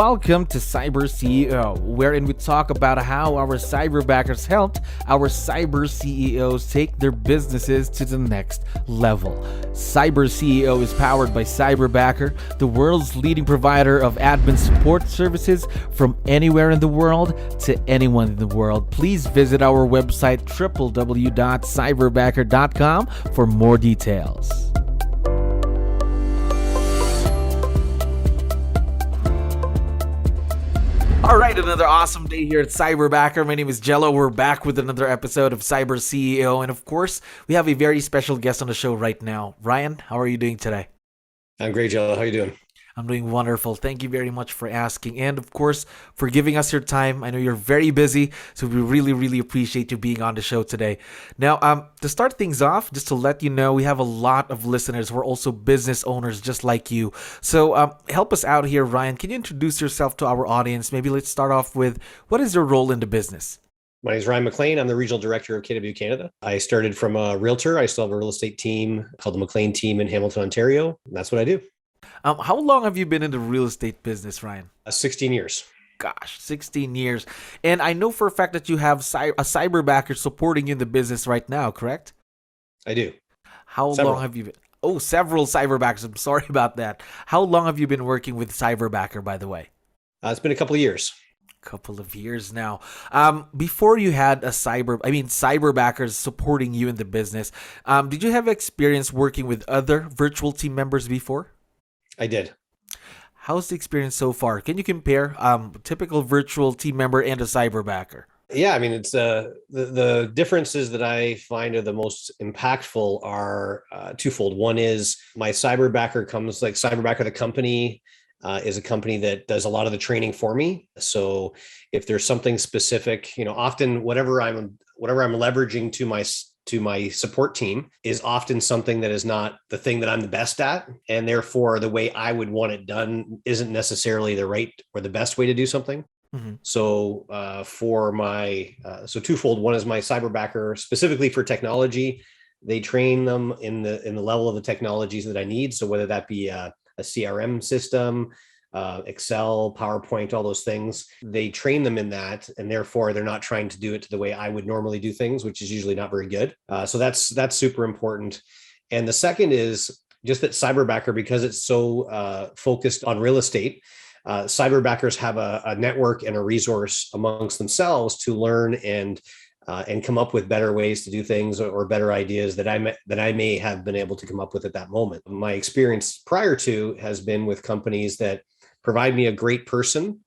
Welcome to CyberCEO, wherein we talk about how our cyberbackers helped our cyber CEOs take their businesses to the next level. CyberCEO is powered by Cyberbacker, the world's leading provider of admin support services from anywhere in the world to anyone in the world. Please visit our website www.cyberbacker.com for more details. All right, another awesome day here at Cyberbacker. My name is Jello. We're back with another episode of CyberCEO. And of course, we have a very special guest on the show right now. Ryan, how are you doing today? I'm great, Jello. How are you doing? I'm doing wonderful. Thank you very much for asking. And of course, for giving us your time. I know you're very busy, so we really appreciate you being on the show today. Now, to start things off, just to let you know, we have a lot of listeners who are also business owners just like you. So help us out here, Ryan. Can you introduce yourself to our audience? Maybe let's start off with, what is your role in the business? My name is Ryan McLean. I'm the regional director of 𝗙𝗵𝗋 Canada. I started from a realtor. I still have a real estate team called the McLean team in Hamilton, Ontario. And that's what I do. How long have you been in the real estate business, Ryan? 16 years. Gosh, 16 years. And I know for a fact that you have a cyberbacker supporting you in the business right now, correct? I do. How long have you been? Oh, several cyberbackers. I'm sorry about that. How long have you been working with Cyberbacker, by the way? It's been a couple of years. Couple of years now. Before you had cyberbackers supporting you in the business, did you have experience working with other virtual team members before? I did. How's the experience so far? Can you compare typical virtual team member and a cyberbacker? Yeah, I mean, it's the differences that I find are the most impactful are twofold. One is my cyberbacker comes like Cyberbacker, the company is a company that does a lot of the training for me. So if there's something specific, often whatever I'm leveraging to my support team is often something that is not the thing that I'm the best at. And therefore the way I would want it done isn't necessarily the right or the best way to do something. Mm-hmm. So so twofold. One is my cyberbacker specifically for technology. They train them in the level of the technologies that I need. So whether that be a CRM system, Excel, PowerPoint, all those things, they train them in that, and therefore they're not trying to do it to the way I would normally do things, which is usually not very good. So that's super important. And the second is just that Cyberbacker, because it's so focused on real estate, cyberbackers have a network and a resource amongst themselves to learn and come up with better ways to do things or better ideas that I may have been able to come up with at that moment. My experience prior to has been with companies that provide me a great person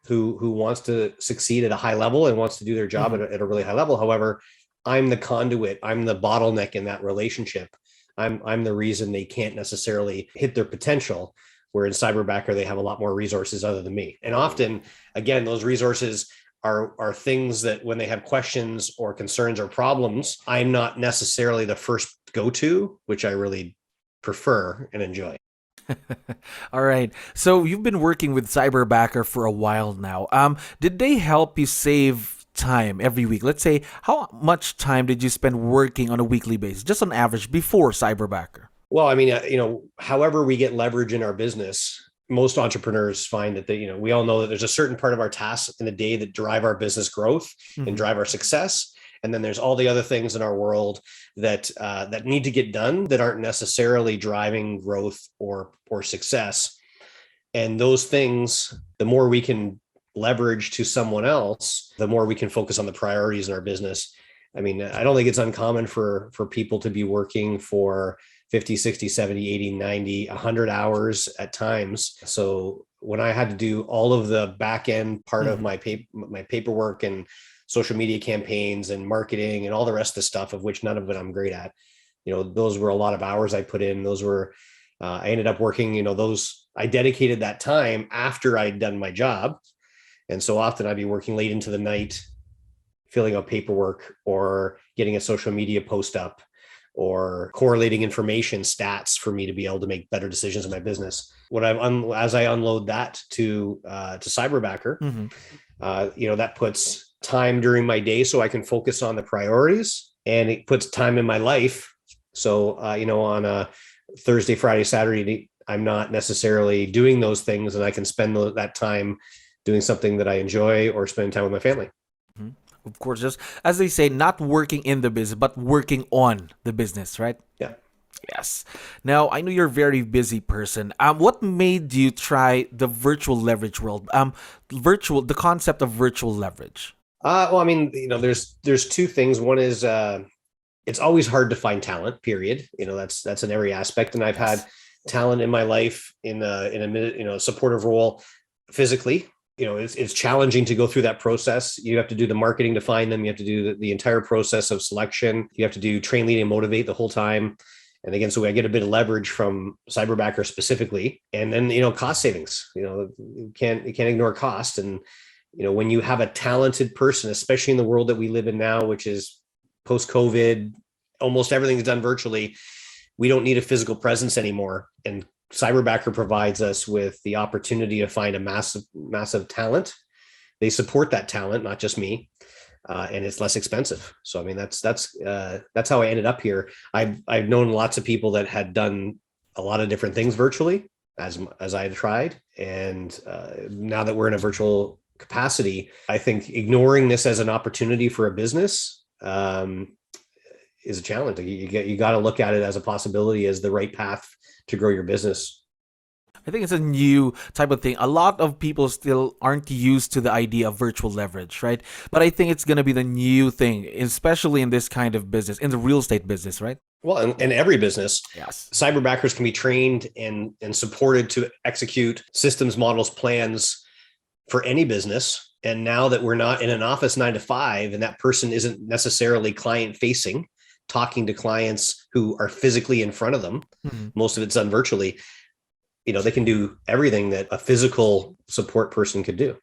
who wants to succeed at a high level and wants to do their job at a really high level. However, I'm the conduit, I'm the bottleneck in that relationship. I'm the reason they can't necessarily hit their potential, where in Cyberbacker, they have a lot more resources other than me. And often, again, those resources are things that when they have questions or concerns or problems, I'm not necessarily the first go-to, which I really prefer and enjoy. All right. So you've been working with Cyberbacker for a while now. Did they help you save time every week? Let's say, how much time did you spend working on a weekly basis, just on average, before Cyberbacker? Well, I mean, however we get leverage in our business, most entrepreneurs find that we all know that there's a certain part of our tasks in the day that drive our business growth and drive our success. And then there's all the other things in our world that need to get done that aren't necessarily driving growth or success. And those things, the more we can leverage to someone else, the more we can focus on the priorities in our business. I mean, I don't think it's uncommon for people to be working for 50, 60, 70, 80, 90, 100 hours at times. So when I had to do all of the back end part of my paperwork and social media campaigns and marketing and all the rest of the stuff, of which none of it I'm great at, those were a lot of hours I put in. Those were, I ended up working, I dedicated that time after I'd done my job. And so often I'd be working late into the night, filling out paperwork or getting a social media post up, or correlating information stats for me to be able to make better decisions in my business. As I unload that to Cyberbacker, that puts time during my day so I can focus on the priorities, and it puts time in my life. So, on a Thursday, Friday, Saturday I'm not necessarily doing those things, and I can spend that time doing something that I enjoy or spending time with my family. Mhm. Of course, just as they say, not working in the business, but working on the business, right? Yeah. Yes. Now, I know you're a very busy person. What made you try the virtual leverage world? The concept of virtual leverage. Well, I mean, there's two things. One is it's always hard to find talent, period. That's in every aspect. And I've had talent in my life in a supportive role physically. It's challenging to go through that process. You have to do the marketing to find them. You have to do the entire process of selection. You have to do train, lead, and motivate the whole time. And again, so I get a bit of leverage from Cyberbacker specifically. And then, cost savings, you can't ignore cost. And, when you have a talented person, especially in the world that we live in now, which is post-COVID, almost everything's done virtually. We don't need a physical presence anymore. And Cyberbacker provides us with the opportunity to find a massive talent. They support that talent, not just me. And it's less expensive. So, I mean, that's how I ended up here. I've known lots of people that had done a lot of different things virtually as I had tried. And now that we're in a virtual capacity, I think ignoring this as an opportunity for a business is a challenge. You got to look at it as a possibility, as the right path to grow your business. I think it's a new type of thing. A lot of people still aren't used to the idea of virtual leverage, right? But I think it's going to be the new thing, especially in this kind of business, in the real estate business, right? Well, in every business, yes, Cyberbackers can be trained and supported to execute systems, models, plans for any business. And now that we're not in an office 9 to 5, and that person isn't necessarily client facing, talking to clients who are physically in front of them, most of it's done virtually. They can do everything that a physical support person could do.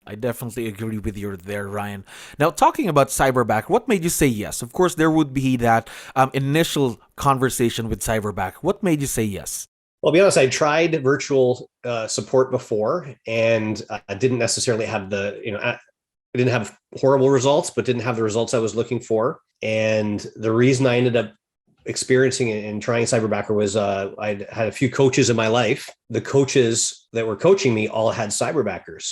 I definitely agree with you there, Ryan. Now, talking about Cyberback, what made you say yes? Of course, there would be that initial conversation with Cyberback. What made you say yes? Well, I'll be honest, I tried virtual support before, and I didn't necessarily have I didn't have horrible results, but didn't have the results I was looking for. And the reason I ended up experiencing and trying Cyberbacker was I had a few coaches in my life. The coaches that were coaching me all had Cyberbackers.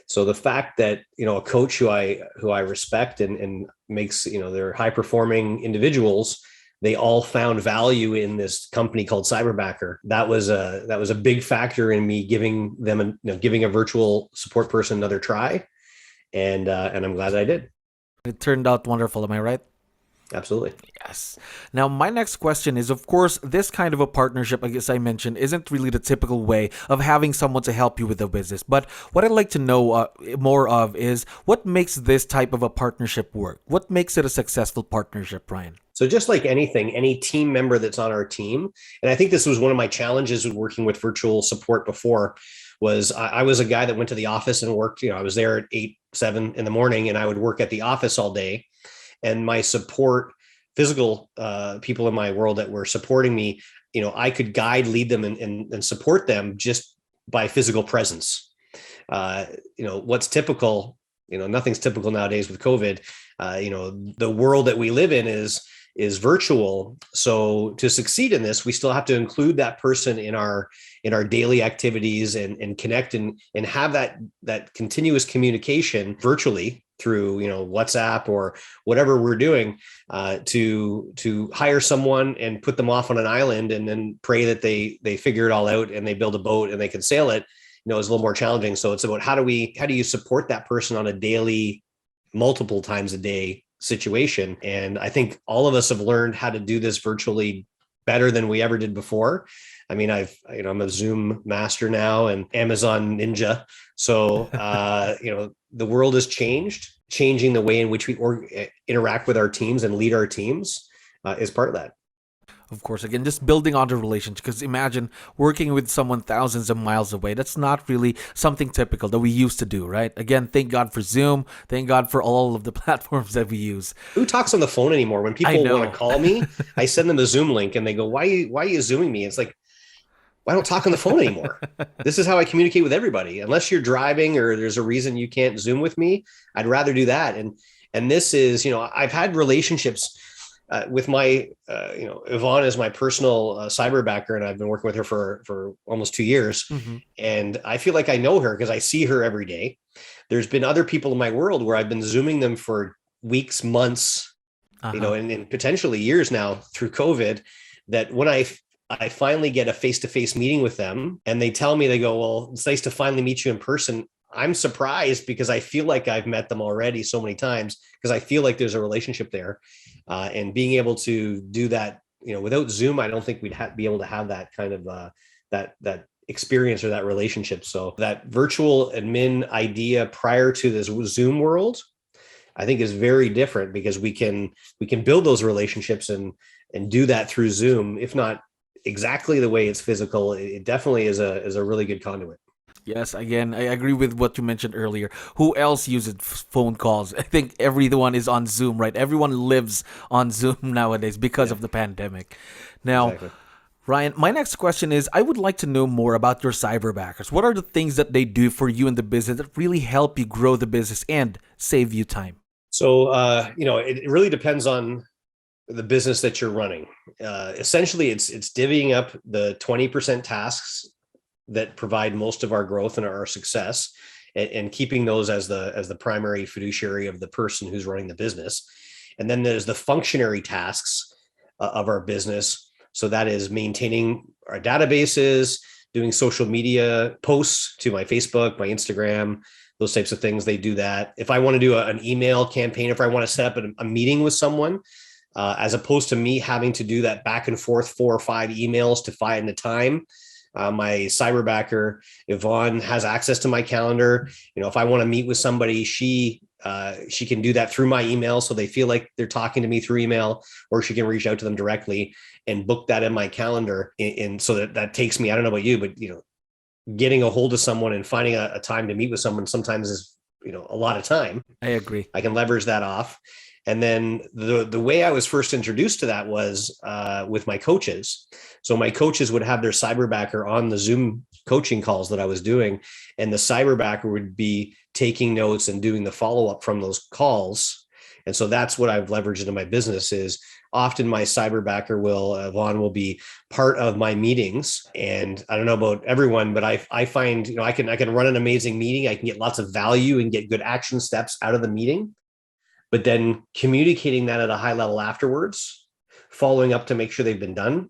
So the fact that, a coach who I respect and makes, they're high performing individuals, they all found value in this company called Cyberbacker. That was a big factor in me giving them giving a virtual support person another try. And I'm glad that I did. It turned out wonderful. Am I right? Absolutely. Yes. Now, my next question is, of course, this kind of a partnership, I guess I mentioned, isn't really the typical way of having someone to help you with the business. But what I'd like to know more of is what makes this type of a partnership work? What makes it a successful partnership, Brian? So just like anything, any team member that's on our team, and I think this was one of my challenges with working with virtual support before, was I was a guy that went to the office and worked, I was there at 8, 7 in the morning, and I would work at the office all day. And my support, physical people in my world that were supporting me, I could guide, lead them, and support them just by physical presence. What's typical, nothing's typical nowadays with COVID. The world that we live in is virtual. So to succeed in this, we still have to include that person in our daily activities and connect and have that continuous communication virtually through WhatsApp or whatever we're doing, to hire someone and put them off on an island and then pray that they figure it all out and they build a boat and they can sail it, is a little more challenging. So it's about how do you support that person on a daily, multiple times a day situation. And I think all of us have learned how to do this virtually better than we ever did before. I mean, I'm a Zoom master now and Amazon Ninja. So, the world has changing the way in which we interact with our teams and lead our teams is part of that. Of course, again, just building on the relationship, because imagine working with someone thousands of miles away. That's not really something typical that we used to do, right? Again, thank God for Zoom. Thank God for all of the platforms that we use. Who talks on the phone anymore? When people want to call me, I send them a Zoom link and they go, why are you Zooming me? It's like, I don't talk on the phone anymore. This is how I communicate with everybody. Unless you're driving or there's a reason you can't Zoom with me, I'd rather do that. And this is, I've had relationships with my, Yvonne is my personal cyberbacker, and I've been working with her for almost 2 years. Mm-hmm. And I feel like I know her because I see her every day. There's been other people in my world where I've been Zooming them for weeks, months, and potentially years now through COVID, that when I finally get a face-to-face meeting with them and they tell me, they go, well, it's nice to finally meet you in person. I'm surprised because I feel like I've met them already so many times, because I feel like there's a relationship there. And being able to do that, without Zoom, I don't think we'd be able to have that kind of that experience or that relationship. So that virtual admin idea prior to this Zoom world, I think is very different, because we can build those relationships and do that through Zoom, if not exactly the way it's physical. It definitely is a really good conduit. Yes, again, I agree with what you mentioned earlier. Who else uses phone calls? I think everyone is on Zoom, right? Everyone lives on Zoom nowadays because of the pandemic. Now, Exactly. Ryan, my next question is, I would like to know more about your cyberbackers. What are the things that they do for you in the business that really help you grow the business and save you time? So, it really depends on the business that you're running. Essentially, it's divvying up the 20% tasks that provide most of our growth and our success, and keeping those as the primary fiduciary of the person who's running the business. And then there's the functionary tasks of our business. So that is maintaining our databases, doing social media posts to my Facebook, my Instagram, those types of things. They do that. If I want to do an email campaign, if I want to set up a meeting with someone, as opposed to me having to do that back and forth 4 or 5 emails to find the time, my cyberbacker Yvonne has access to my calendar. If I want to meet with somebody, she can do that through my email, so they feel like they're talking to me through email, or she can reach out to them directly and book that in my calendar. And so that takes me, I don't know about you, but getting a hold of someone and finding a time to meet with someone sometimes is a lot of time. I agree. I can leverage that off. And then the way I was first introduced to that was with my coaches. So my coaches would have their cyberbacker on the Zoom coaching calls that I was doing, and the cyberbacker would be taking notes and doing the follow-up from those calls. And so that's what I've leveraged into my business. Is often my cyberbacker Vaughn will be part of my meetings. And I don't know about everyone, but I find, I can run an amazing meeting. I can get lots of value and get good action steps out of the meeting, but then communicating that at a high level afterwards, following up to make sure they've been done,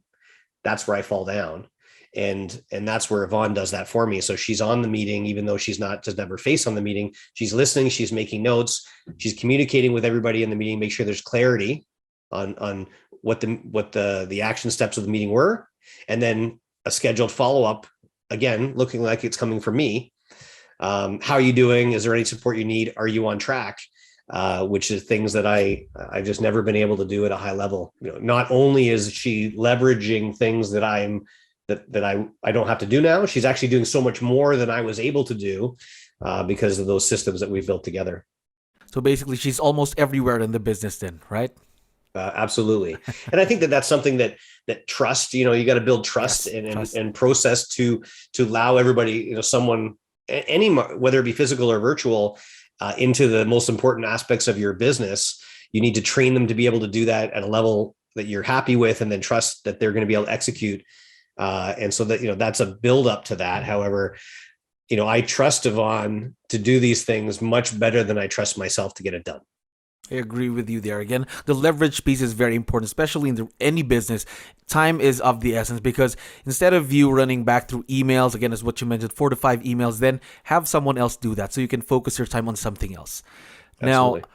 that's where I fall down. And that's where Yvonne does that for me. So she's on the meeting, even though doesn't have her face on the meeting. She's listening, she's making notes, she's communicating with everybody in the meeting, make sure there's clarity on what the action steps of the meeting were. And then a scheduled follow-up, again, looking like it's coming from me. How are you doing? Is there any support you need? Are you on track? Which is things that I've just never been able to do at a high level. Not only is she leveraging things that I don't have to do now, she's actually doing so much more than I was able to do because of those systems that we've built together. So basically, she's almost everywhere in the business then, right? Absolutely. And I think that's something that trust, you got to build trust, and process to allow everybody, someone, whether it be physical or virtual, into the most important aspects of your business. You need to train them to be able to do that at a level that you're happy with, and then trust that they're going to be able to execute. And so that, that's a build up to that. However, I trust Yvonne to do these things much better than I trust myself to get it done. I agree with you there. Again, the leverage piece is very important, especially in any business. Time is of the essence, because instead of you running back through emails, again, as what you mentioned, 4 to 5 emails, then have someone else do that so you can focus your time on something else. Absolutely. Now,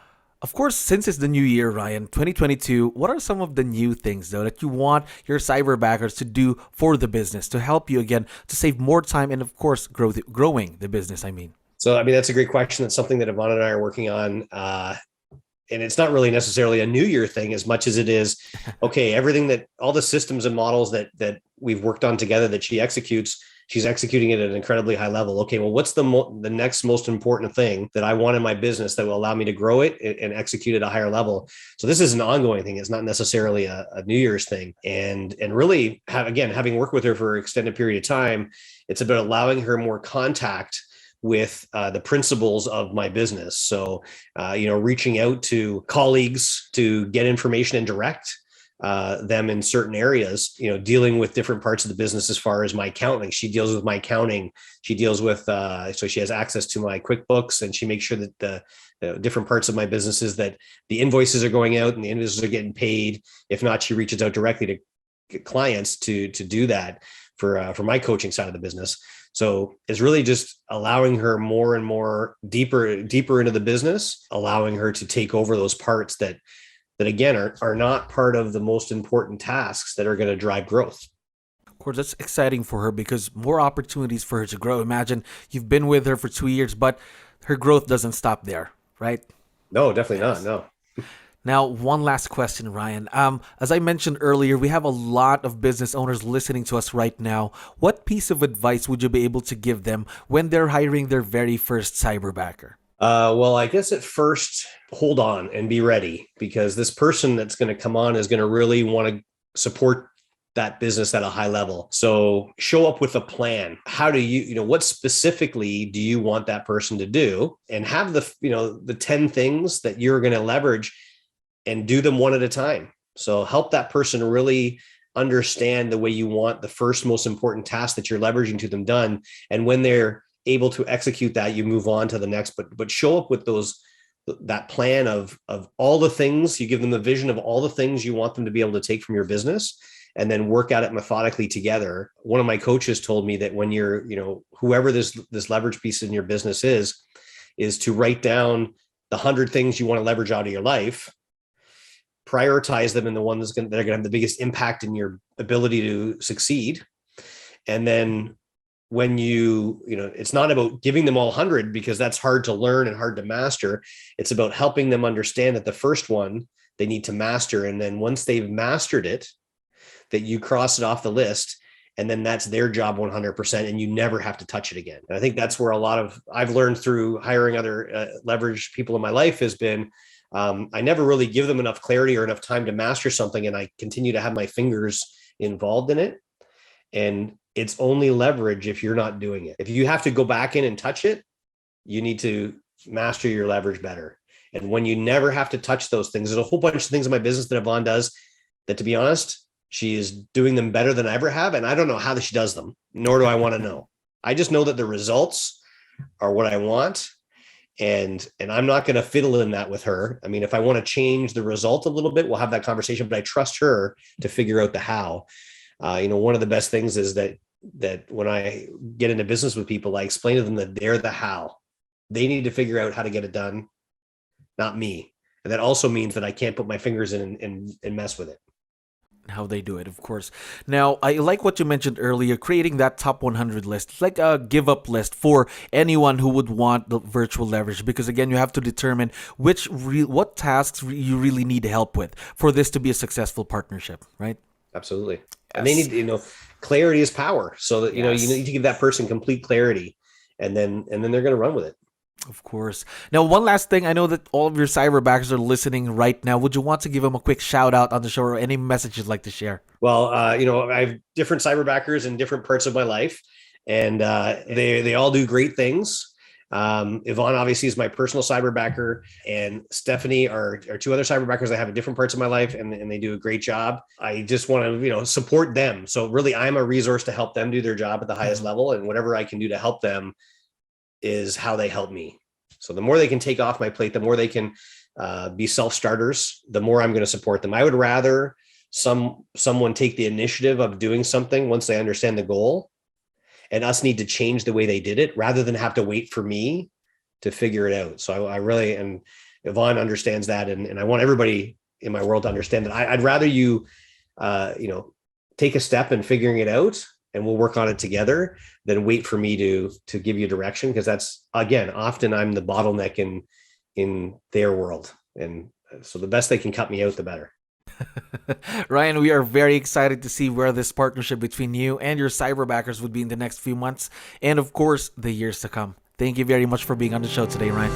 of course, since it's the new year, Ryan, 2022, what are some of the new things, though, that you want your cyberbackers to do for the business to help you, again, to save more time and, of course, growing the business, I mean? So, that's a great question. It's something that Yvonne and I are working on. And it's not really necessarily a new year thing as much as it is, okay, all the systems and models that we've worked on together that she executes, she's executing it at an incredibly high level. Okay, well, what's the next most important thing that I want in my business that will allow me to grow it and execute at a higher level? So this is an ongoing thing. It's not necessarily a New Year's thing. And really, having worked with her for an extended period of time, it's about allowing her more contact with the principles of my business. So, reaching out to colleagues to get information and direct them in certain areas, dealing with different parts of the business. As far as my accounting, she deals with my accounting. She deals with, so she has access to my QuickBooks, and she makes sure that the different parts of my businesses, that the invoices are going out and the invoices are getting paid. If not, she reaches out directly to clients to do that for my coaching side of the business. So it's really just allowing her more and more deeper into the business, allowing her to take over those parts that again are not part of the most important tasks that are going to drive growth. Of course, that's exciting for her because more opportunities for her to grow. Imagine you've been with her for 2 years, but her growth doesn't stop there, right? No, definitely not. No. Now, one last question, Ryan. As I mentioned earlier, we have a lot of business owners listening to us right now. What piece of advice would you be able to give them when they're hiring their very first cyberbacker? Well, I guess at first, hold on and be ready, because this person that's going to come on is going to really want to support that business at a high level. So show up with a plan. How do what specifically do you want that person to do? And have the 10 things that you're going to leverage, and do them one at a time. So help that person really understand the way you want the first most important task that you're leveraging to them done. And when they're able to execute that, you move on to the next, but show up with that plan of all the things. You give them the vision of all the things you want them to be able to take from your business, and then work at it methodically together. One of my coaches told me that when you're, whoever this leverage piece in your business is to write down the 100 things you want to leverage out of your life, prioritize them in the ones that are going to have the biggest impact in your ability to succeed. And then when it's not about giving them all 100, because that's hard to learn and hard to master. It's about helping them understand that the first one they need to master. And then once they've mastered it, that you cross it off the list, and then that's their job 100%, and you never have to touch it again. And I think that's where I've learned through hiring other leverage people in my life has been, I never really give them enough clarity or enough time to master something, and I continue to have my fingers involved in it. And it's only leverage if you're not doing it. If you have to go back in and touch it, you need to master your leverage better. And when you never have to touch those things, there's a whole bunch of things in my business that Yvonne does that, to be honest, she is doing them better than I ever have. And I don't know how she does them, nor do I want to know. I just know that the results are what I want. And I'm not going to fiddle in that with her. I mean, if I want to change the result a little bit, we'll have that conversation, but I trust her to figure out the how. One of the best things is that when I get into business with people, I explain to them that they're the how. They need to figure out how to get it done, not me. And that also means that I can't put my fingers in and mess with it. How they do it, of course. Now, I like what you mentioned earlier, creating that top 100 list. It's like a give-up list for anyone who would want the virtual leverage, because again, you have to determine what tasks you really need help with for this to be a successful partnership, right? Absolutely. Yes. And they need, clarity is power. So that, you need to give that person complete clarity, and then they're going to run with it. Of course. Now, one last thing. I know that all of your cyberbackers are listening right now. Would you want to give them a quick shout out on the show, or any message you'd like to share? Well, I have different cyberbackers in different parts of my life, and they all do great things. Yvonne obviously is my personal cyberbacker, and Stephanie are two other cyberbackers I have in different parts of my life, and they do a great job. I just want to, support them. So really, I'm a resource to help them do their job at the highest level, and whatever I can do to help them is how they help me. So the more they can take off my plate, the more they can be self-starters, the more I'm going to support them. I would rather someone take the initiative of doing something once they understand the goal, and us need to change the way they did it, rather than have to wait for me to figure it out. So I really, and Yvonne understands that. And I want everybody in my world to understand that I'd rather you, take a step in figuring it out, and we'll work on it together, than wait for me to give you direction. Because that's, again, often I'm the bottleneck in their world. And so the best they can cut me out, the better. Ryan, we are very excited to see where this partnership between you and your cyberbackers would be in the next few months, and of course, the years to come. Thank you very much for being on the show today, Ryan.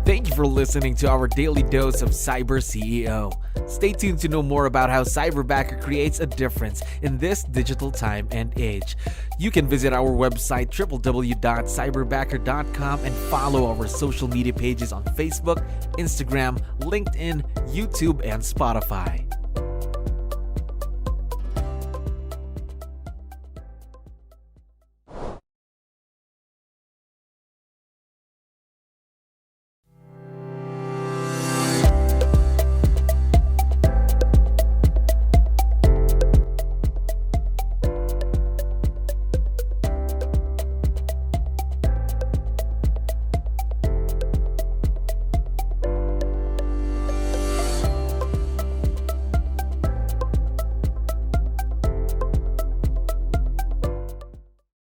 Thank you for for listening to our daily dose of Cyber CEO. Stay tuned to know more about how Cyberbacker creates a difference in this digital time and age. You can visit our website www.cyberbacker.com and follow our social media pages on Facebook, Instagram, LinkedIn, YouTube, and Spotify.